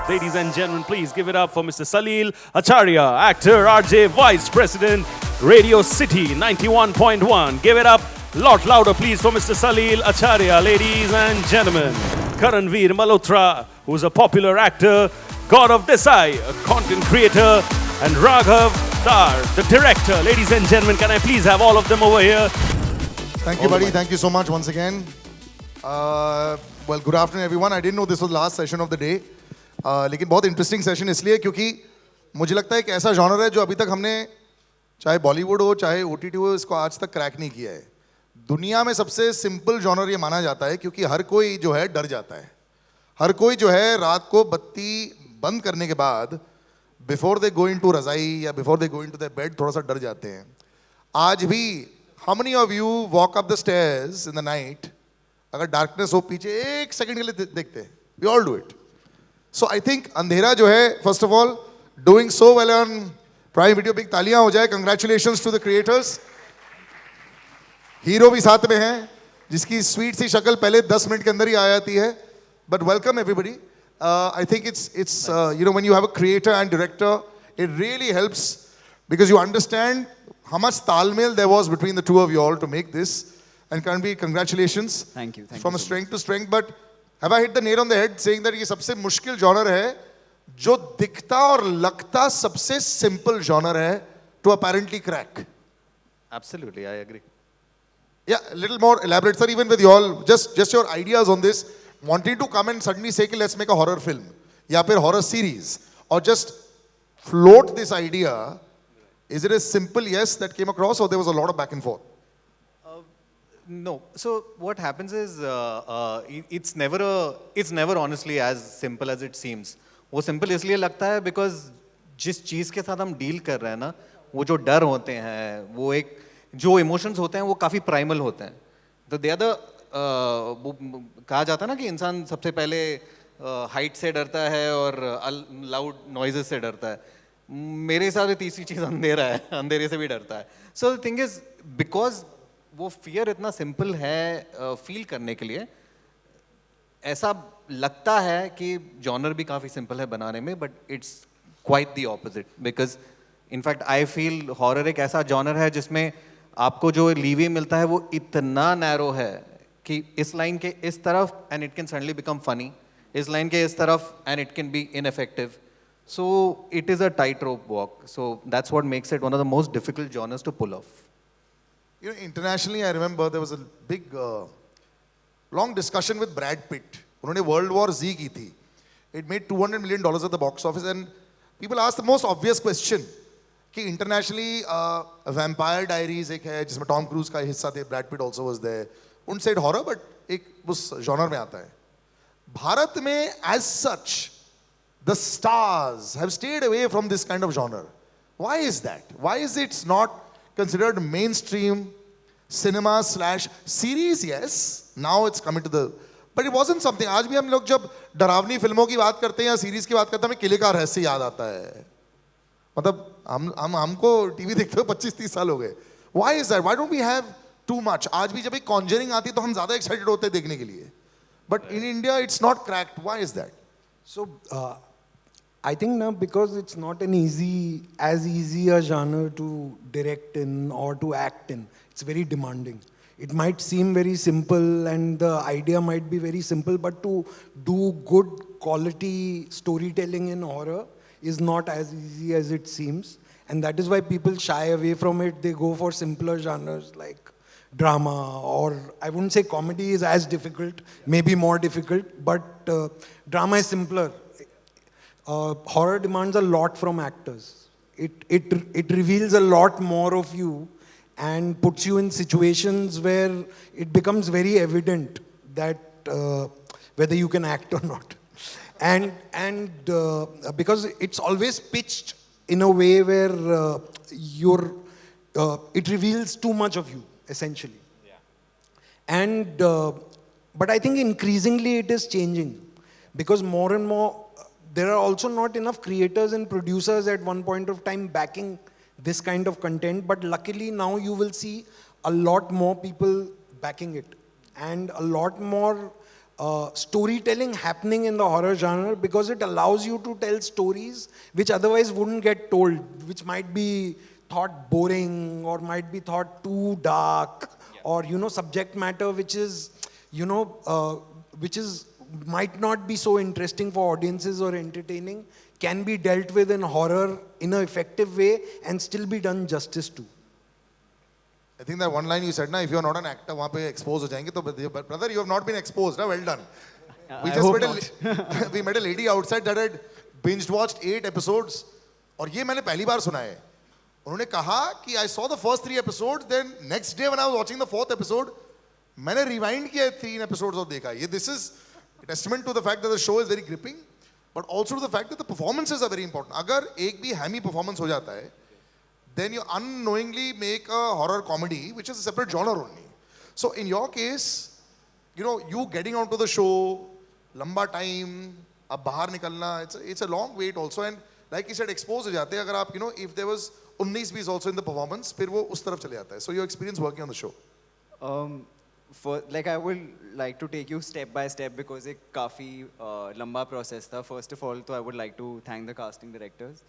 Ladies and gentlemen, please give it up for Mr. Salil Acharya, actor, RJ, Vice President, Radio City 91.1. Give it up lot louder, please, for Mr. Salil Acharya, ladies and gentlemen. Karanveer Malhotra, who's a popular actor, God of Desai, a content creator, and Raghav Dar, the director. Ladies and gentlemen, can I please have all of them over here? Thank you, buddy. Thank you so much once again. Well, good afternoon, everyone. I didn't know this was the last session of the day. लेकिन बहुत interesting session इसलिए क्योंकि मुझे लगता है एक ऐसा genre है जो अभी तक हमने चाहे बॉलीवुड हो चाहे ओटीटी हो इसको आज तक क्रैक नहीं किया है. दुनिया में सबसे सिंपल जॉनर ये माना जाता है क्योंकि हर कोई जो है डर जाता है. हर कोई जो है रात को बत्ती बंद करने के बाद बिफोर दे गो इनटू रजाई या before they go into the bed थोड़ा सा डर जाते हैं. आज भी how many of you walk up the stairs in the night, अगर डार्कनेस हो पीछे एक सेकंड के लिए देखते हैं. We all do it. So I think अंधेरा जो है first of all doing so well on Prime Video. Big तालियां हो जाए. Congratulations to the creators. Hero भी साथ में है जिसकी स्वीट सी शक्ल पहले 10 मिनट के अंदर ही आ जाती है. But welcome everybody. I think it's you know, when you have a creator and director, it really helps because you understand how much talmel there was between the two of you all to make this. And Karanveer, congratulations. Thank you. From strength to strength. But have I hit the nail on the head saying that ये सबसे मुश्किल genre है जो दिखता और लगता सबसे simple genre है to apparently crack? Absolutely, I agree. Yeah, a little more elaborate, sir. Even with you all, just your ideas on this. Wanting to come and suddenly say, let's make a horror film, या फिर horror series, or just float this idea. Is it a simple yes that came across, or there was a lot of back and forth? No. So what happens is it's never honestly as simple as it seems. वो simple इसलिए लगता है because जिस चीज़ के साथ हम deal कर रहे हैं ना, वो जो डर होते हैं, वो एक जो emotions होते हैं, वो काफ़ी primal होते हैं. तो the other वो कहा जाता है ना कि इंसान सबसे पहले हाइट से डरता है और लाउड नॉइजेस से डरता है. मेरे हिसाब से तीसरी चीज़ अंधेरा है. अंधेरे से भी डरता है. So the thing is because वो फियर इतना सिंपल है फील करने के लिए, ऐसा लगता है कि जॉनर भी काफ़ी सिंपल है बनाने में, but it's quite the opposite. Because in fact I feel horror एक ऐसा जॉनर है जिसमें आपको जो लीवी मिलता है वो इतना नैरो है कि इस लाइन के इस तरफ and it can suddenly become funny, इस लाइन के इस तरफ and it can be ineffective. So it is a tightrope walk. So that's what makes it one of the most difficult genres to pull off. You know, internationally, I remember there was a big, long discussion with Brad Pitt. उन्होंने World War Z की थी. It made $200 million at the box office, and people asked the most obvious question कि internationally, Vampire Diaries एक है जिसमें Tom Cruise का हिस्सा थे. Brad Pitt also was there. उन said horror, but एक उस genre में आता है. भारत में as such, the stars have stayed away from this kind of genre. Why is that? Why is it not considered mainstream cinema / series? Yes, now it's coming to the, but it wasn't something. आज भी हम लोग जब डरावनी फिल्मों की बात करते हैं या सीरीज की बात करते हैं हमें किले का रहस्य याद आता है. मतलब हमको टीवी देखते हुए 25-30 साल हो गए. Why is that? Why don't we have too much? आज भी जब एक Conjuring आती है तो हम ज़्यादा excited होते हैं देखने के लिए. But in India it's not cracked. Why is that? So I think now because it's not an as easy a genre to direct in or to act in. It's very demanding. It might seem very simple and the idea might be very simple, but to do good quality storytelling in horror is not as easy as it seems. And that is why people shy away from it. They go for simpler genres like drama, or I wouldn't say comedy is as difficult, maybe more difficult, but drama is simpler. Horror demands a lot from actors. It reveals a lot more of you and puts you in situations where it becomes very evident that whether you can act or not. And because it's always pitched in a way where it reveals too much of you, essentially. Yeah. And but I think increasingly it is changing because more and more there are also not enough creators and producers at one point of time backing this kind of content, but luckily now you will see a lot more people backing it and a lot more storytelling happening in the horror genre because it allows you to tell stories which otherwise wouldn't get told, which might be thought boring or might be thought too dark, or subject matter which is might not be so interesting for audiences or entertaining, can be dealt with in horror in an effective way and still be done justice to. I think that one line you said, na, if you're not an actor, वहाँ पे expose हो जाएंगे तो brother, you have not been exposed, na, well done. We I just hope met we met a lady outside that had binge watched 8 episodes, और ये मैंने पहली बार सुना है. उन्होंने कहा कि I saw the first 3 episodes, then next day when I was watching the 4th episode, मैंने rewind किया 3 episodes और देखा. ये this is a testament to the fact that the show is very gripping, but also to the fact that the performances are very important. अगर एक भी hammy performance हो जाता है, then you unknowingly make a horror comedy, which is a separate genre only. So in your case, you getting onto the show, lamba time, ab bahar nikalna, it's a long wait also. And like you said, expose ho jate agar aap, if there was 19-20 also in the performance, फिर वो उस तरफ चले जाता है. So your experience working on the show. I would like to take you step by step because एक काफ़ी लंबा process था. First of all, तो I would like to thank the casting directors.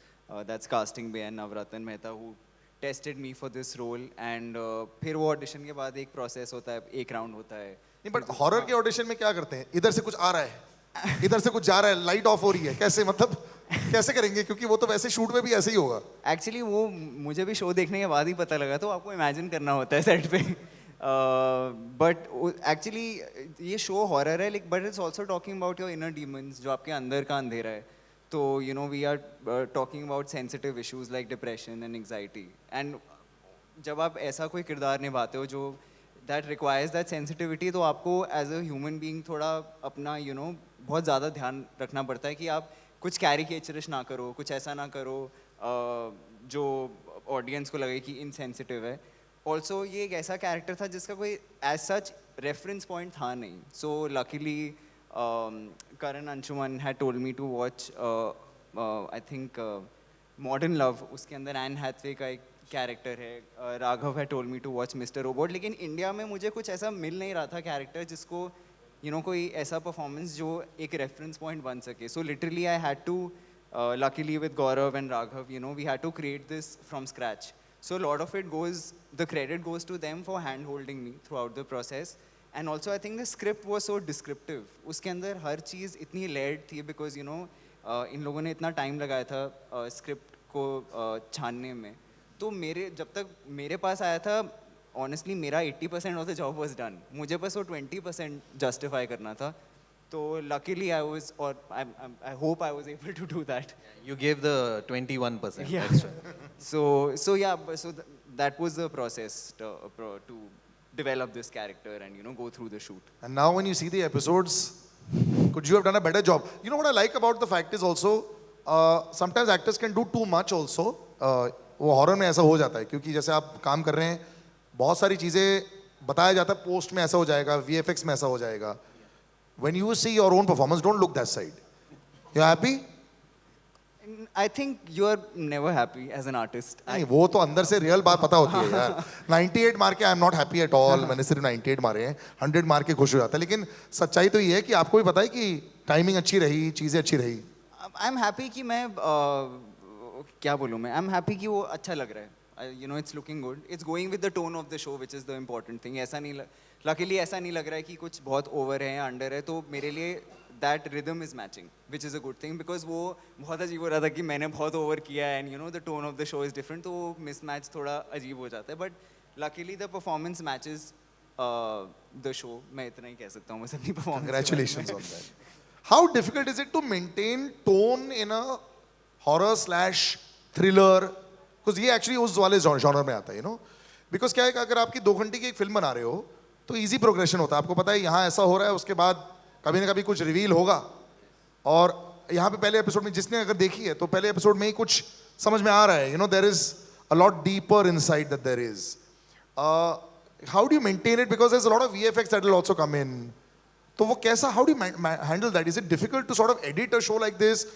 That's Casting Bay and Navratan Mehta who tested me for this role. And फिर वो audition के बाद एक process होता है, एक round होता है. नहीं, but horror के audition में क्या करते हैं? इधर से कुछ आ रहा है, इधर से कुछ जा रहा है, light off हो रही है, कैसे मतलब कैसे करेंगे? क्योंकि वो तो वैसे shoot में भी ऐसे ही होगा. Actually वो मुझे भी show देखने के बाद ही पता लगा, तो आपको imagine करना होता है set पे. But actually ये show horror है, but it's also talking about your inner demons जो आपके अंदर का अंधेरा है. So, we are talking about sensitive issues like depression and anxiety. And जब आप ऐसा कोई किरदार निभाते हो जो that requires that sensitivity, तो आपको as a human being थोड़ा अपना बहुत ज़्यादा ध्यान रखना पड़ता है कि आप कुछ caricaturous ना करो, कुछ ऐसा ना करो जो audience को लगे कि insensitive है. Also ये एक ऐसा character था जिसका कोई as such reference point था नहीं. So luckily Karan Anshuman had told me to watch I think Modern Love. उसके अंदर Anne Hathaway का एक कैरेक्टर है. Raghav had told me to watch Mr. Robot. लेकिन इंडिया में मुझे कुछ ऐसा मिल नहीं रहा था कैरेक्टर जिसको कोई ऐसा परफॉर्मेंस जो एक रेफरेंस पॉइंट बन सके. So literally I had to luckily with Gaurav and Raghav we had to create this from scratch. So a lot of it the credit goes to them for hand holding me throughout the process. And also I think the script was so descriptive. उसके अंदर हर चीज़ इतनी layered थी because इन लोगों ने इतना time लगाया था script को छानने में. तो जब तक मेरे पास आया था, honestly मेरा 80% of the job was done. मुझे बस वो 20% justify करना था. So luckily I hope I was able to do that. You gave the 21% Yeah. extra. So that was the process to develop this character and go through the shoot. And now when you see the episodes, could you have done a better job? You know what I like about the fact is also, sometimes actors can do too much also. वो horror में ऐसा हो जाता है क्योंकि जैसे आप काम कर रहे हैं, बहुत सारी चीज़ें बताया जाता है, post में ऐसा हो जाएगा, VFX में ऐसा हो जाएगा. When you see your own performance, don't look that side. You're happy? I think you are never happy as an artist. नहीं, वो तो अंदर से रियल बात पता होती है यार. 98 मार के I am not happy at all. मैंने सिर्फ 98 मारे हैं, 100 मार के खुश हो जाता है. लेकिन सच्चाई तो ये है कि आपको भी पता है कि टाइमिंग अच्छी रही, चीज़ें अच्छी रही. आई एम हैप्पी कि मैं क्या बोलूँ मैं, आई एम हैप्पी कि वो अच्छा लग रहा है. It's looking good. It's going with the tone of the show, which is the important thing. ऐसा नहीं luckily ऐसा नहीं लग रहा है कि कुछ बहुत over है या under है. तो मेरे लिए that rhythm is matching, which is a good thing because वो बहुत अजीब हो रहा था कि मैंने बहुत over किया है and the tone of the show is different, तो वो mismatch थोड़ा अजीब हो जाता है. But luckily the performance matches the show. मैं इतना ही कह सकता हूँ बस अपनी performance. Congratulations on that. How difficult is it to maintain tone in a horror/thriller? Because ये actually उस वाले genre में आता है, Because क्या है कि अगर आपकी 2 घंटे की एक फिल्म बना रहे हो, तो easy progression होता है. आपको पता है यहाँ ऐसा हो रहा है, उसके बाद कभी ना कभी कुछ रिवील होगा. और यहाँ पे पहले एपिसोड में जिसने अगर देखी है तो पहले एपिसोड में ही कुछ समझ में आ रहा है. There is a lot deeper inside that there is. How do you maintain it? Because there's a lot of VFX that will also come in. तो वो कैसा, how do you handle that? Is it difficult to sort of edit a show like this,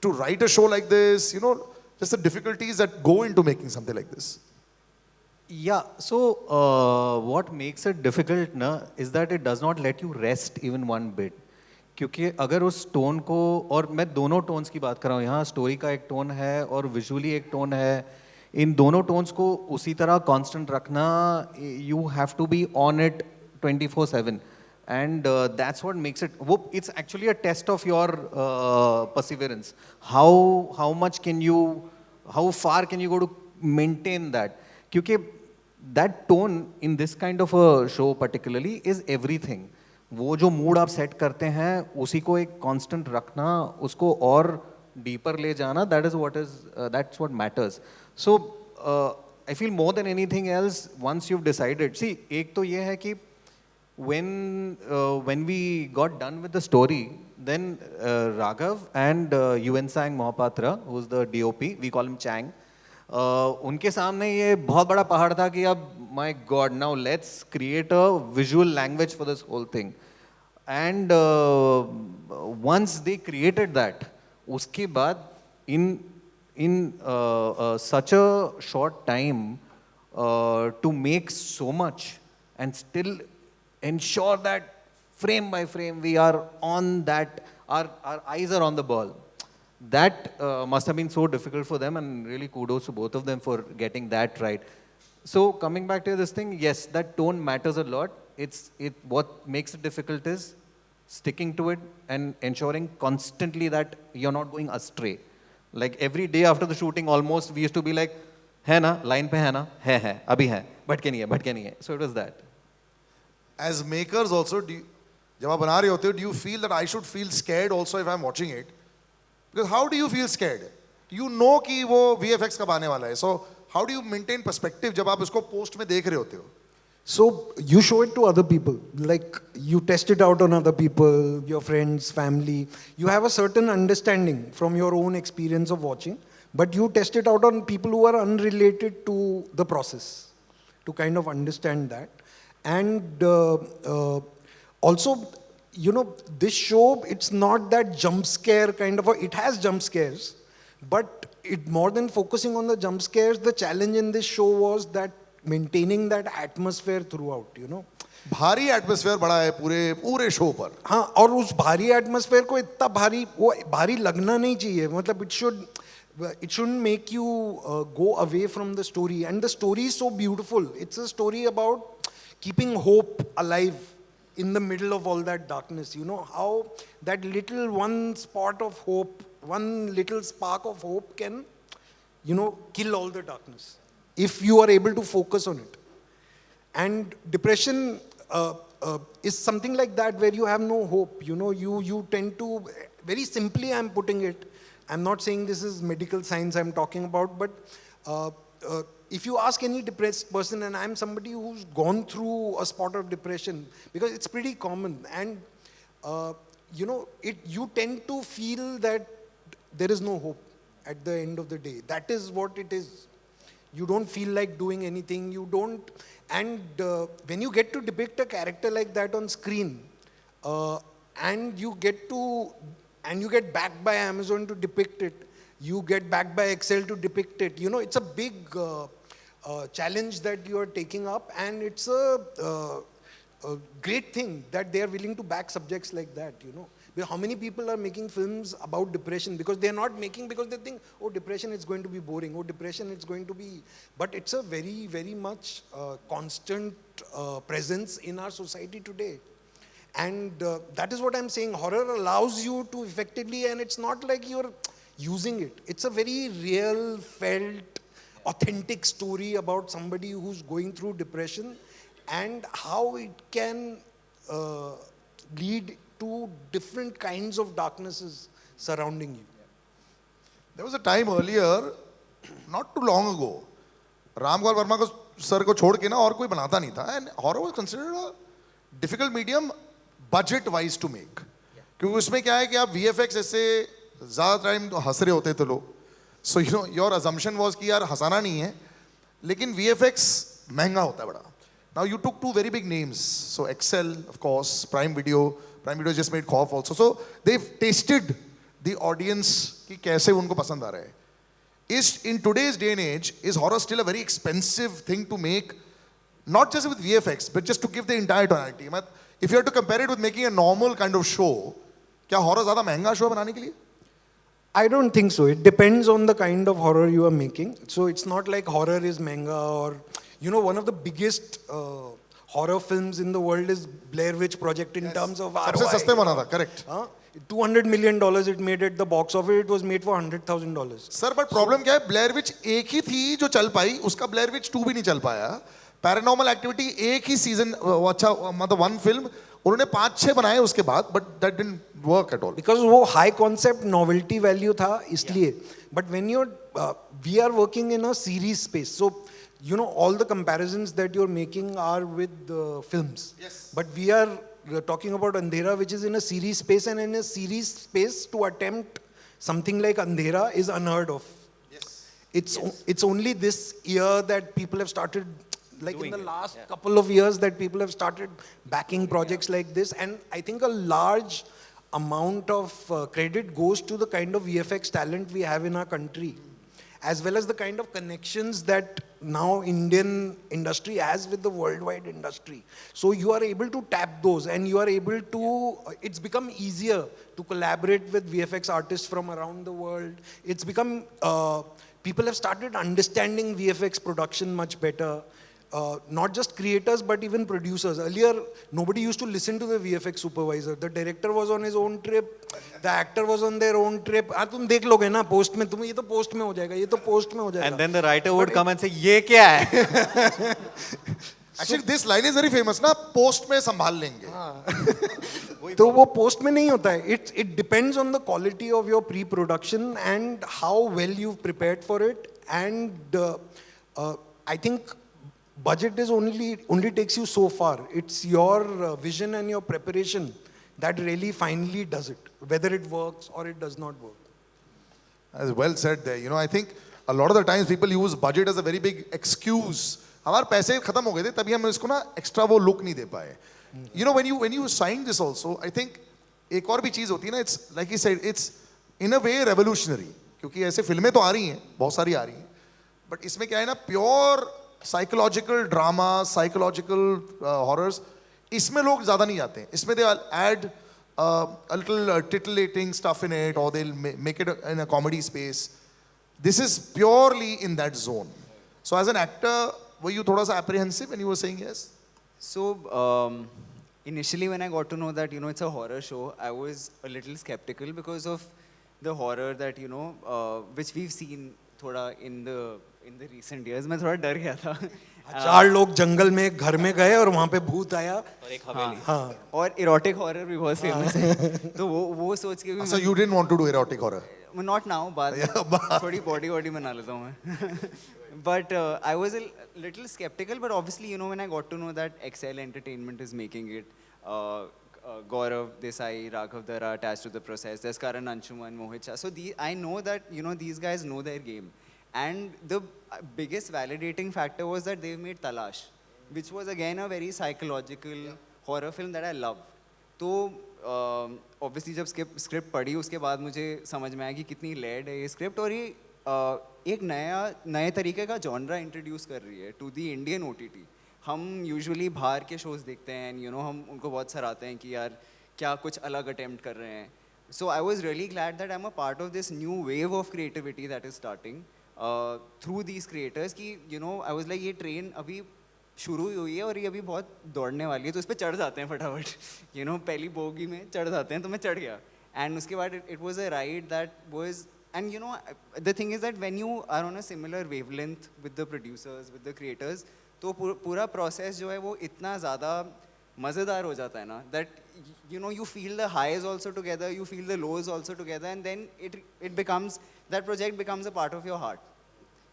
to write a show like this? Just the difficulties that go into making something like this. Yeah, so what makes it difficult is that it does not let you rest even one bit. क्योंकि अगर उस tone को, और मैं दोनों tones की बात कर रहा हूँ यहाँ, स्टोरी का एक टोन है और विजुअली एक टोन है, इन दोनों टोन्स को उसी तरह कांस्टेंट रखना, you have to be on it 24/7 and that's what makes it, वो it's actually a test of your perseverance. How much can you, how far can you go to maintain that? क्योंकि that tone in this kind of a show particularly is everything. वो जो mood आप set करते हैं उसी को एक constant रखना, उसको और डीपर ले जाना, that's what matters. So I feel more than anything else, once you've decided, see, एक तो ये है कि when we got done with the story, then Raghav and Yuan Sang Mohapatra, who's the DOP, we call him Chang, उनके सामने ये बहुत बड़ा पहाड़ था कि अब my God, now let's create a visual language for this whole thing. And once they created that, उसके बाद in such a short time to make so much and still ensure that frame by frame we are on that, our eyes are on the ball. That must have been so difficult for them, and really kudos to both of them for getting that right. So coming back to this thing, yes, that tone matters a lot. What makes it difficult is sticking to it and ensuring constantly that you're not going astray. Like every day after the shooting, almost we used to be like, है ना, line पे है ना, है, अभी है, भटके नहीं है. So it was that. As makers also, जब आप बना रहे होते हो, do you feel that I should feel scared also if I'm watching it? Because how do you feel scared? You know कि वो VFX कब आने वाला है. So how do you maintain perspective जब आप इसको post में देख रहे होते हो? So you show it to other people, like you test it out on other people, your friends, family. You have a certain understanding from your own experience of watching, but you test it out on people who are unrelated to the process to kind of understand that. And also, you know, this show, it's not that jump scare kind of, it has jump scares, but it more than focusing on the jump scares, the challenge in this show was that maintaining that atmosphere throughout, you know. भारी atmosphere बड़ा है पूरे show पर. हाँ, और उस भारी atmosphere को इतना भारी, वो भारी लगना नहीं चाहिए. मतलब it shouldn't make you go away from the story. And the story is so beautiful. It's a story about keeping hope alive in the middle of all that darkness. You know how that little one spot of hope, one little spark of hope can, you know, kill all the darkness if you are able to focus on it. And depression is something like that, where you have no hope. You know, you tend to, very simply I'm putting it, I'm not saying this is medical science I'm talking about, but if you ask any depressed person, and I'm somebody who's gone through a spot of depression, because it's pretty common, and you know, you tend to feel that there is no hope at the end of the day. That is what it is. You don't feel like doing anything, you don't, and when you get to depict a character like that on screen, and you get backed by Amazon to depict it, you get backed by Excel to depict it, you know, it's a big challenge that you are taking up, and it's a great thing that they are willing to back subjects like that, you know. How many people are making films about depression? Because they are not making because they think, oh, depression is going to be boring, oh, depression is going to be, but it's a very, very much constant presence in our society today. And that is what I'm saying, horror allows you to effectively, and it's not like you're using it. It's a very real, felt, authentic story about somebody who's going through depression and how it can lead to different kinds of darknesses surrounding you. There was a time earlier, not too long ago, Ram Gopal Verma को sir को छोड़ के ना और कोई बनाता नहीं था, and horror was considered a difficult medium budget wise to make. क्योंकि उसमें क्या है कि आप VFX ऐसे ज़्यादा टाइम तो हंस रहे होते थे लोग, so you know your assumption was कि यार हंसाना नहीं है, लेकिन VFX महंगा होता है बड़ा. Now you took two very big names, so Excel of course, Prime Video just made Khauf also, so they've tasted the audience कि कैसे उनको पसंद आ रहा है. In today's day and age, is horror still a very expensive thing to make, not just with VFX, but just to give the entire tonality? If you have to compare it with making a normal kind of show, क्या horror ज्यादा महंगा show है बनाने के लिए? I don't think so. It depends on the kind of horror you are making. So it's not like horror is manga or, you know, one of the biggest horror films in the world is Blair Witch Project in terms of ROI. सबसे सस्ते बना था, correct. $200 million it made at the box office. It was made for $100,000. Sir but problem क्या है, Blair विच एक ही थी जो चल पाई, उसका ब्लेयर विच 2 भी नहीं चल पाया. पैरानॉर्मल एक्टिविटी एक ही सीजन, अच्छा मतलब वन फिल्म, उन्होंने 5-6 बनाए उसके बाद, but that didn't work at all. Because वो high concept novelty value था इसलिए. But when you're, we are working in a series space. So, you know, all the comparisons that you're making are with films. Yes. But we are talking about Andhera, which is in a series space, and in a series space to attempt something like Andhera is unheard of. Yes. It's only this year that people have started, like in the last couple of years, that people have started backing projects like this, and I think a large amount of credit goes to the kind of VFX talent we have in our country, as well as the kind of connections that now Indian industry has with the worldwide industry. So you are able to tap those, and you are able to, it's become easier to collaborate with VFX artists from around the world. It's become, people have started understanding VFX production much better. Not just creators, but even producers. Earlier, nobody used to listen to the VFX supervisor. The director was on his own trip. The actor was on their own trip. हाँ तुम देख लोगे ना post में, तुम ये तो post में हो जाएगा, ये तो post में हो जाएगा. And then the writer would come and say, ये क्या है? Actually, this line is very famous ना, post में संभाल लेंगे. तो वो post में नहीं होता है. It depends on the quality of your pre-production and how well you've prepared for it. And I think budget is only takes you so far. It's your vision and your preparation that really finally does it, whether it works or it does not work. As well said there. You know, I think a lot of the times people use budget as a very big excuse. हमारे पैसे खत्म हो गए थे, तभी हम इसको ना extra वो look नहीं दे पाए. You know, when you sign this also, I think एक और भी चीज होती है ना, it's like you said, it's in a way revolutionary. क्योंकि ऐसे फिल्में तो आ रही हैं, बहुत सारी आ रही हैं, but इसमें क्या है ना, pure psychological drama, psychological horrors, इसमें लोग ज़्यादा नहीं जाते हैं. इसमें they add a little titillating stuff in it, or they'll make it in a comedy space. This is purely in that zone. So as an actor, were you थोड़ा सा apprehensive when you were saying yes? So initially when I got to know that, you know, it's a horror show, I was a little skeptical because of the horror that, you know, which we've seen थोड़ा in the recent years. मैं थोड़ा डर गया था. 4 लोग जंगल में घर में गए और वहाँ पे भूत आया और एक हवेली. हाँ. और erotic horror भी बहुत famous है. तो वो सोच के भी So you didn't want to do erotic horror? Not now, बाद में थोड़ी body बना लेता हूँ मैं. But I was a little skeptical, but obviously, you know, when I got to know that XL Entertainment is making it, Gaurav Desai, Raghav Dara attached to the process, there's Karan Anshuman, Mohit Shah. So I know that, you know, these guys know their game. And the biggest validating factor was that they've made Talash, which was again a very psychological horror film that I love. तो obviously जब script पढ़ी उसके बाद मुझे समझ में आया कि कितनी layered है ये script, और ये एक नए तरीके का genre introduce कर रही है to the Indian OTT. हम usually बाहर के shows देखते हैं, and you know हम उनको बहुत सराहते हैं कि यार क्या कुछ अलग attempt कर रहे हैं. So I was really glad that I'm a part of this new wave of creativity that is starting. Through these creators कि you know I was like ये train अभी शुरू ही हुई है और ये अभी बहुत दौड़ने वाली है, तो इस पे चढ़ जाते हैं फटाफट. You know पहली बोगी में चढ़ जाते हैं, तो मैं चढ़ गया. And उसके बाद it was a ride that was, and you know the thing is that when you are on a similar wavelength with the producers, with the creators, तो पूरा process जो है वो इतना ज़्यादा मज़ेदार हो जाता है ना, that you know you feel the highs also together, you feel the lows also together, and then it becomes, that project becomes a part of your heart.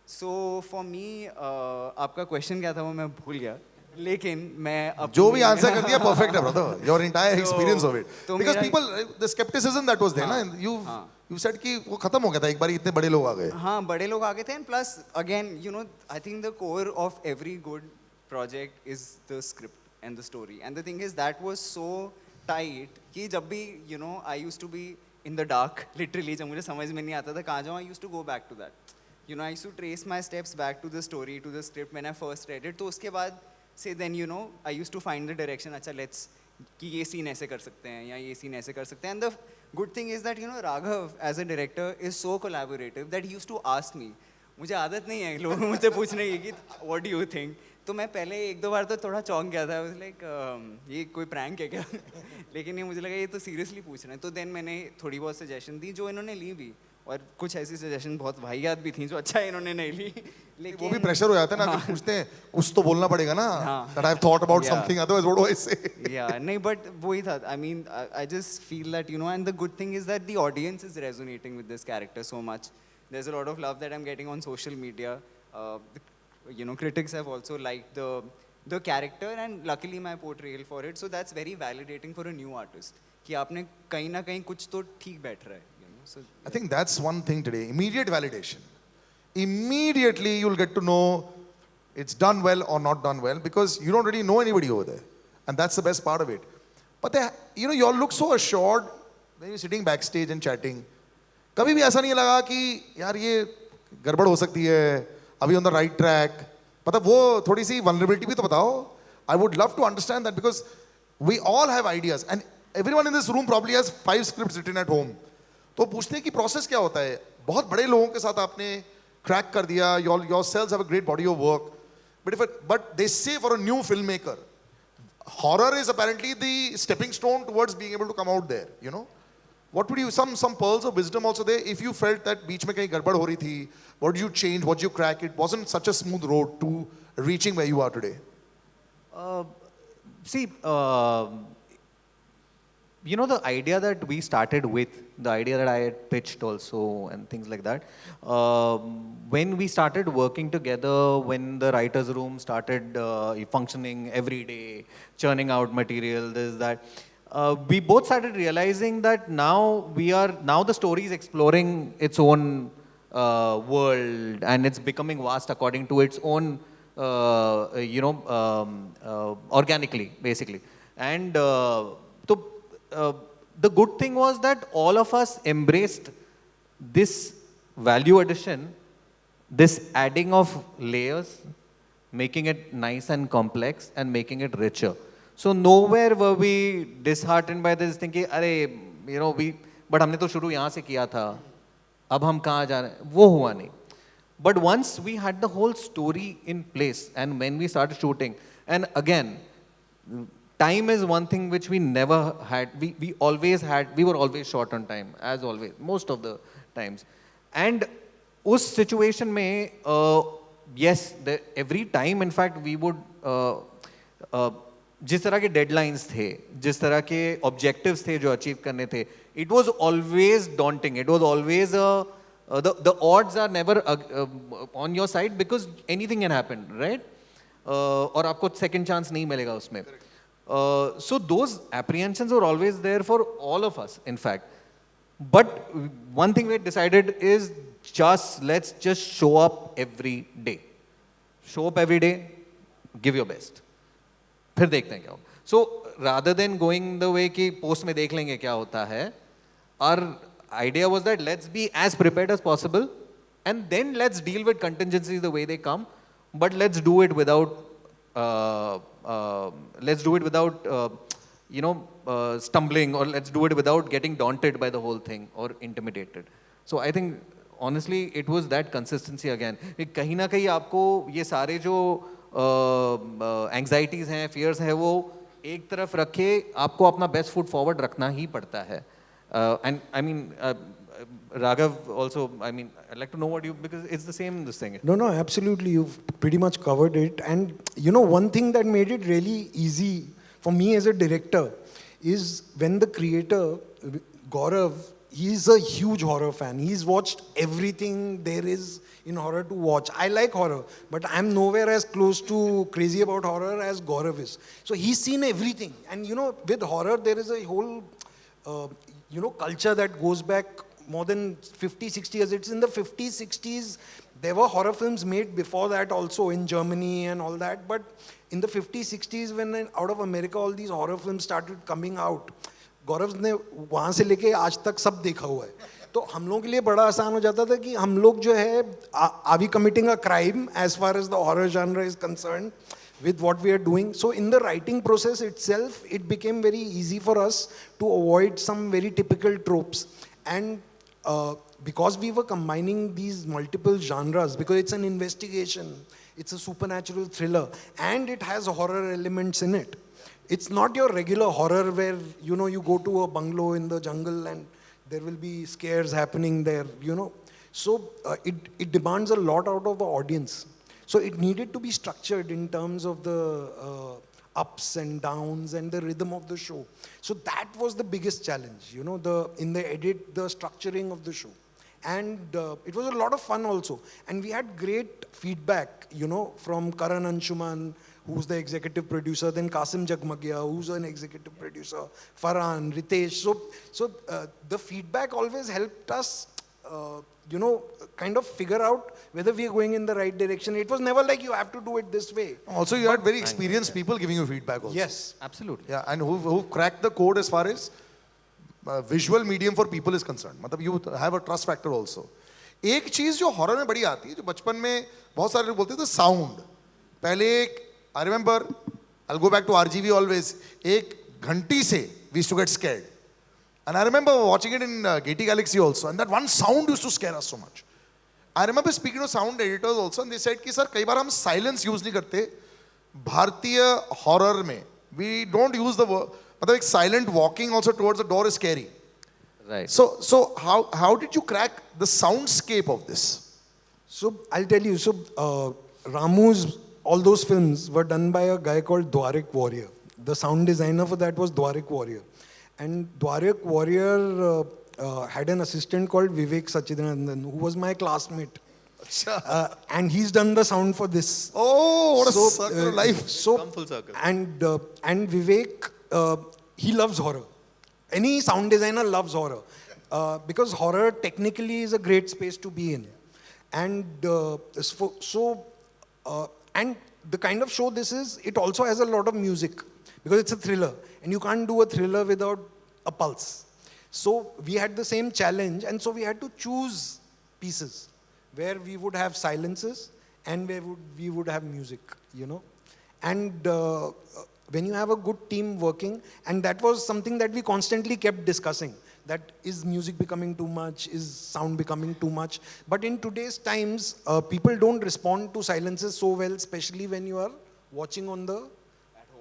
So for me, आपका question क्या था वो मैं भूल गया, लेकिन मैं जो भी आंसर कर दिया perfect है brother, your entire experience of it. Because people, the skepticism that was there ना, you said कि वो खत्म हो गया था एक बार इतने बड़े लोग आ गए. हाँ बड़े लोग आ गए थे, and plus again you know I think the core of every good project is the script and the story, and the thing is that was so tight कि जब भी you know I used to be in the dark literally, जब मुझे समझ में नहीं आता था कहाँ जाऊँ, I used to go back to that. You know I used to trace my steps back to the story, to the script when I first read it. तो उसके बाद से then you know I used to find the direction. अच्छा let's कि ये scene ऐसे कर सकते हैं या ये scene ऐसे कर सकते हैं. And the good thing is that, you know, Raghav as a director is so collaborative that he used to ask me. मुझे आदत नहीं है लोग मुझसे पूछने की कि what do you think? तो मैं पहले एक दो बार तो थोड़ा चौंक गया था, लाइक ये कोई प्रैंक है क्या? लेकिन ये मुझे लगा ये तो सीरियसली पूछ रहे हैं, तो देन मैंने थोड़ी बहुत सजेशन दी जो इन्होंने ली भी, और कुछ ऐसी सजेशन बहुत वाहियात भी थी जो अच्छा इन्होंने नहीं ली, लेकिन वो भी प्रेशर हो जाता है ना, पूछते हैं कुछ तो बोलना पड़ेगा ना, that I've thought about something, otherwise what do I say? yeah, नहीं, but वही था, I mean, I just feel that, you know, and the good thing is that the audience is resonating with this character so much. There's a lot of love that I'm getting on social media. You know, critics have also liked the character, and luckily my portrayal for it. So that's very validating for a new artist. कि आपने कहीं ना कहीं कुछ तो ठीक बैठ रहा है. You know, so I think that's one thing today. Immediate validation. Immediately you'll get to know it's done well or not done well because you don't really know anybody over there, and that's the best part of it. But they, you know, you all look so assured when you're sitting backstage and chatting. कभी भी ऐसा नहीं लगा कि यार ये गड़बड़ हो सकती है, अभी on the right track. मतलब वो थोड़ी सी vulnerability भी तो बताओ. I would love to understand that because we all have ideas and everyone in this room probably has 5 scripts written at home. तो पूछते हैं कि process क्या होता है. बहुत बड़े लोगों के साथ आपने crack कर दिया. Yourselves have a great body of work. But they say for a new filmmaker, horror is apparently the stepping stone towards being able to come out there. You know. What would you, some pearls of wisdom also there, if you felt that बीच में कहीं गड़बड़ हो रही थी, what did you change, what did you crack? It wasn't such a smooth road to reaching where you are today. See, you know, the idea that we started with, the idea that I had pitched also and things like that, when we started working together, when the writer's room started functioning every day, churning out material, this, that, we both started realizing that now the story is exploring its own world and it's becoming vast according to its own, organically, basically. And the good thing was that all of us embraced this value addition, this adding of layers, making it nice and complex and making it richer. So nowhere were we disheartened by this thinking, अरे, you know, but हमने तो शुरू यहाँ से किया था, अब हम कहाँ जा रहे हैं, वो हुआ नहीं. But once we had the whole story in place and when we started shooting, and again, time is one thing which we never had, we were always short on time, as always, most of the times. And उस situation में, yes, every time, in fact, we would, जिस तरह के deadlines थे, जिस तरह के objectives थे जो अचीव करने थे, it was always daunting, it was always the odds are never on your side because anything can happen, right? और आपको second chance नहीं मिलेगा उसमें. So those apprehensions were always there for all of us, in fact. But one thing we decided is let's just show up every day. Show up every day, give your best. फिर देखते हैं क्या होगा. So rather than going the way कि post में देख लेंगे क्या होता है, our idea was that let's be as prepared as possible and then let's deal with contingencies the way they come, but let's do it without stumbling, or let's do it without getting daunted by the whole thing or intimidated. So I think honestly it was that consistency again. कहीं ना कहीं आपको ये सारे जो anxieties हैं, fears हैं, वो एक तरफ रखे आपको अपना best foot forward रखना ही पड़ता है. And I mean, Raghav also, I mean, I'd like to know what you, because it's the same, this thing. No, absolutely. You've pretty much covered it. And you know, one thing that made it really easy for me as a director is when the creator, Gaurav, he's a huge horror fan. He's watched everything there is in horror to watch. I like horror, but I'm nowhere as close to crazy about horror as Gaurav is. So he's seen everything. And you know, with horror, there is a whole, culture that goes back more than 50, 60 years. It's in the 50s, 60s. There were horror films made before that also in Germany and all that. But in the 50s, 60s, when out of America, all these horror films started coming out, गौरव ने वहाँ से लेके आज तक सब देखा हुआ है. तो हम लोगों के लिए बड़ा आसान हो जाता था कि हम लोग जो है, are we committing a crime as far as the horror genre is concerned? with what we are doing. So in the writing process itself, it became very easy for us to avoid some very typical tropes. And because we were combining these multiple genres, because it's an investigation, it's a supernatural thriller, and it has horror elements in it. It's not your regular horror where, you know, you go to a bungalow in the jungle and there will be scares happening there, you know. So it demands a lot out of the audience. So it needed to be structured in terms of the ups and downs and the rhythm of the show. So that was the biggest challenge, you know, in the edit, the structuring of the show. And it was a lot of fun also. And we had great feedback, you know, from Karan Anshuman, who's the executive producer, then Qasim Jagmagia, who's an executive producer, Farhan, Ritesh. So the feedback always helped us, you know, kind of figure out whether we are going in the right direction. It was never like you have to do it this way. Also, you had very experienced people giving you feedback also. Yes. Absolutely. Yeah, and who cracked the code as far as visual medium for people is concerned. मतलब you have a trust factor also. एक चीज जो horror में बड़ी आती है, जो बचपन में बहुत सारे लोग बोलते थे, साउंड. पहले एक I remember, I'll go back to RGV always, एक घंटी से we used to get scared. And I remember watching it in Getty Galaxy also, and that one sound used to scare us so much. I remember speaking to sound editors also, and they said कि sir कई बार हम silence use नहीं करते. भारतीय horror में we don't use the word, मतलब एक silent walking also towards the door is scary. Right. So how did you crack the soundscape of this? So I'll tell you, so Ramu's, all those films were done by a guy called Dwarik Warrior. The sound designer for that was Dwarik Warrior. And Dwarik Warrior had an assistant called Vivek Sachidanandan, who was my classmate. And he's done the sound for this. Oh, what a circle of life. So, Come full circle. And Vivek, he loves horror. Any sound designer loves horror. Because horror technically is a great space to be in. And and the kind of show this is, it also has a lot of music because it's a thriller. And you can't do a thriller without a pulse. So we had the same challenge, and so we had to choose pieces where we would have silences and where we would have music, you know. And when you have a good team working, and that was something that we constantly kept discussing, that is music becoming too much, is sound becoming too much. But in today's times, people don't respond to silences so well, especially when you are watching on the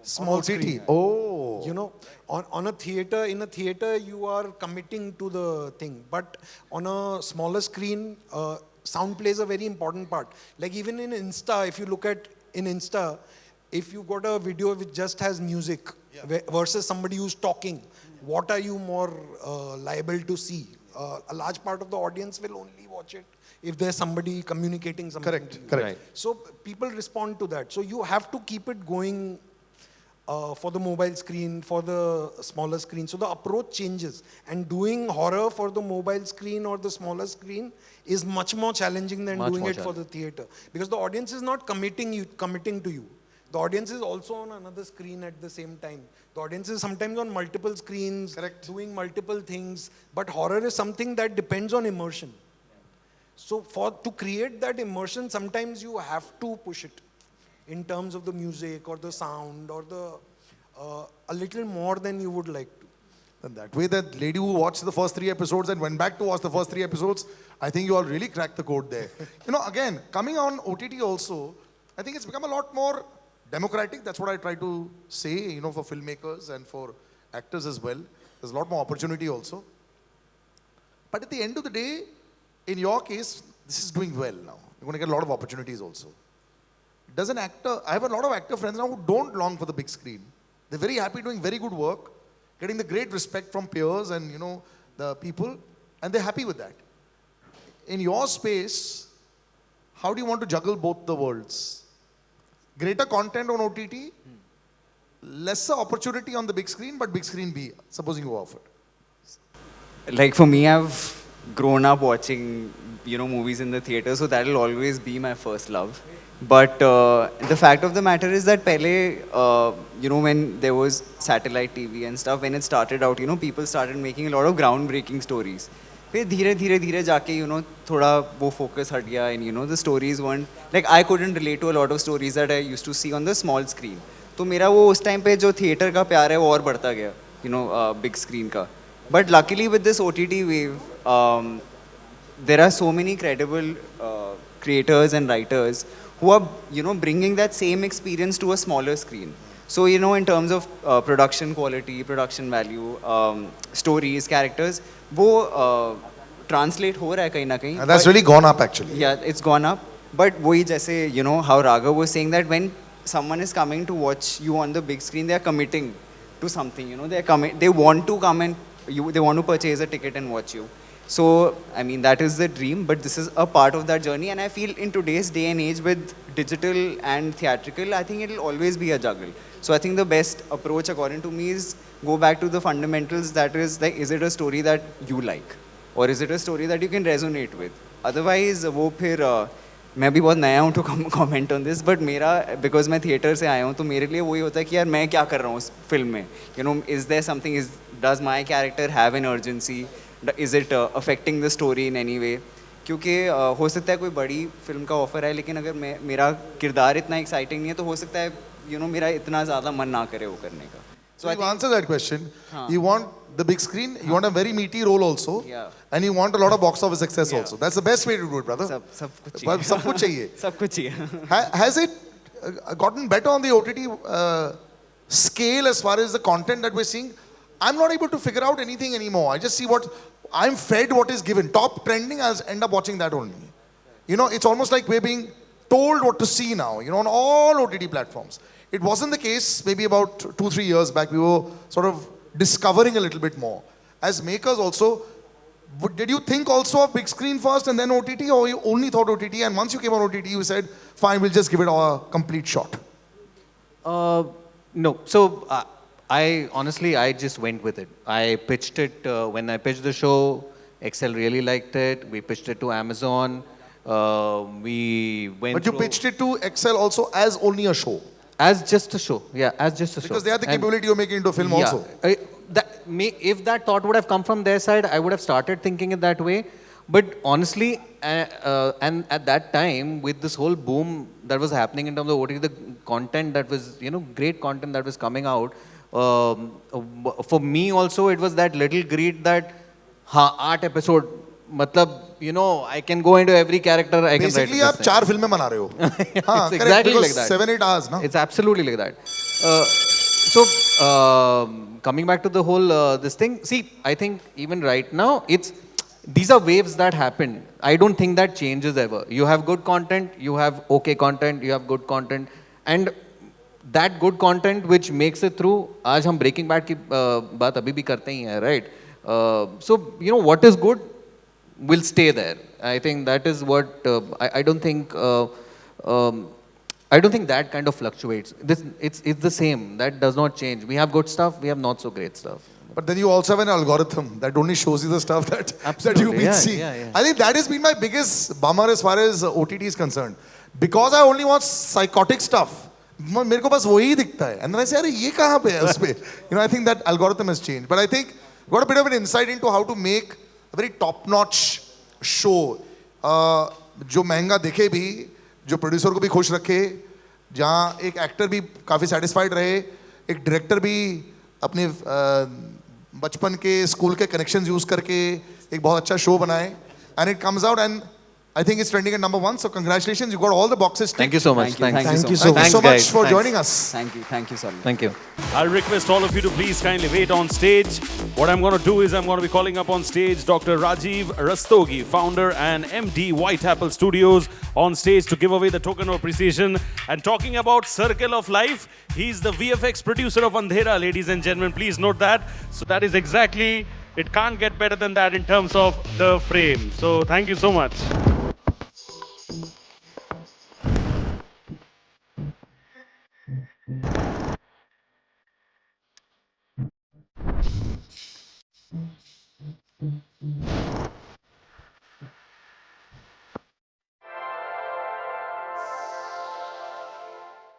small screen. Oh. You know, on a theater, in a theater, you are committing to the thing. But on a smaller screen, sound plays a very important part. Like even in Insta, if you look at in Insta, if you got a video which just has music versus somebody who's talking, what are you more liable to see? A large part of the audience will only watch it if there's somebody communicating something. Correct. Right. So people respond to that. So you have to keep it going for the mobile screen, for the smaller screen. So the approach changes. And doing horror for the mobile screen or the smaller screen is much more challenging than doing it for the theater. Because the audience is not committing to you. The audience is also on another screen at the same time. The audience is sometimes on multiple screens, doing multiple things. But horror is something that depends on immersion. So to create that immersion, sometimes you have to push it in terms of the music or the sound or a little more than you would like to. And that way, that lady who watched the first 3 episodes and went back to watch the first 3 episodes, I think you all really cracked the code there. You know, again, coming on OTT also, I think it's become a lot more democratic. That's what I try to say, you know, for filmmakers and for actors as well. There's a lot more opportunity also. But at the end of the day, in your case, this is doing well now. You're going to get a lot of opportunities also. Does an actor, I have a lot of actor friends now who don't long for the big screen. They're very happy doing very good work, getting the great respect from peers and, you know, the people, and they're happy with that. In your space, how do you want to juggle both the worlds? Greater content on OTT, lesser opportunity on the big screen, but big screen B, supposing you offer. Like for me, I've grown up watching, you know, movies in the theater, so that'll always be my first love. But the fact of the matter is that pehle, you know, when there was satellite TV and stuff, when it started out, you know, people started making a lot of groundbreaking stories. फिर धीरे धीरे धीरे जाके थोड़ा वो focus हट गया and the stories weren't like I couldn't relate to a lot of stories that I used to see on the small screen. तो मेरा वो उस टाइम पे जो थिएटर का प्यार है वो और बढ़ता गया बिग स्क्रीन का. But luckily with this OTT wave, there are so many credible creators and writers who are bringing that same experience to a smaller screen. So in terms of production quality, production value, stories, characters, वो translate हो रहा है कहीं ना कहीं. And that's really gone up actually. Yeah, it's gone up. But वही जैसे how Raghav was saying that when someone is coming to watch you on the big screen, they are committing to something. They want to come and they want to purchase a ticket and watch you. So I mean that is the dream, but this is a part of that journey. And I feel in today's day and age with digital and theatrical, I think it will always be a juggle. So I think the best approach according to me is go back to the fundamentals. That is like, is it a story that you like, or is it a story that you can resonate with? Otherwise वो फिर मैं भी बहुत नया हूँ to comment on this, but मेरा because मैं theatre से आया हूँ तो मेरे लिए वही होता है कि यार मैं क्या कर रहा हूँ उस फिल्म में. Is there something, does my character have an urgency, is it affecting the story in any way? क्योंकि हो सकता है कोई बड़ी फिल्म का ऑफर है लेकिन अगर मेरा किरदार इतना एक्साइटिंग नहीं है तो हो सकता है मेरा इतना ज़्यादा मन ना करे वो करने का. So you answer that question. You want the big screen, you want a very meaty role also, Yeah. and you want a lot of box office success Yeah. also. That's the best way to do it, brother. सब कुछ सब कुछ चाहिए. सब कुछ चाहिए. Has it gotten better on the OTT scale as far as the content that we're seeing? I'm not able to figure out anything anymore. I just see I'm fed what is given. Top trending, I'll end up watching that only. It's almost like we're being told what to see now, on all OTT platforms. It wasn't the case maybe about 2-3 years back. We were sort of discovering a little bit more. As makers also, did you think also of big screen first and then OTT, or you only thought OTT and once you came on OTT you said, fine, we'll just give it a complete shot? No. So I honestly, I just went with it. I pitched it when I pitched the show. Excel really liked it. We pitched it to Amazon. We went. But you pitched it to Excel also as only a show. As just a show. Yeah, as just a show. Because they have the And- capability of making it into a film also. If that thought would have come from their side, I would have started thinking it that way. But honestly, and at that time, with this whole boom that was happening in terms of OTT, the content that was, great content that was coming out, for me also, it was that little greed that, 8 episode, matlab, I can go into every character, I can write Basically, this आप thing. 4 filमें बना रहे हो. हाँ, It's correct, exactly because like that. 7-8 hours, no? It's absolutely like that. Coming back to the whole this thing, see, I think even right now, these are waves that happen. I don't think that changes ever. You have good content, you have okay content, you have good content, and that good content which makes it through. आज हम Breaking Bad की बात अभी भी करते ही हैं, right? So what is good will stay there. I think that is what I don't think. I don't think that kind of fluctuates. It's the same. That does not change. We have good stuff. We have not so great stuff. But then you also have an algorithm that only shows you the stuff that you've Absolutely, been yeah, seeing. yeah. I think that has been my biggest bummer as far as OTT is concerned. Because I only watch psychotic stuff. मेरे को बस वही दिखता है. And then I say, अरे ये कहाँ पे है उस पे? I think that algorithm has changed. But I think got a bit of an insight into how to make a very top-notch show. जो महंगा दिखे भी, जो प्रोड्यूसर को भी खुश रखे, जहाँ एक एक्टर भी काफ़ी सेटिस्फाइड रहे, एक डायरेक्टर भी अपने बचपन के स्कूल के कनेक्शंस यूज़ करके एक बहुत अच्छा शो बनाए. And it comes out and I think it's trending at number 1. So congratulations, you got all the boxes ticked. Thank you so much. Thank you. Thank you Thank you Thanks, so much guys. for Thanks. joining us. Thank you, Salil. Thank you. I'll request all of you to please kindly wait on stage. What I'm going to do is I'm going to be calling up on stage Dr. Rajiv Rastogi, founder and MD White Apple Studios, on stage to give away the token of appreciation. And talking about Circle of Life, he's the VFX producer of Andhera, ladies and gentlemen. Please note that. So that is exactly, it can't get better than that in terms of the frame. So thank you so much.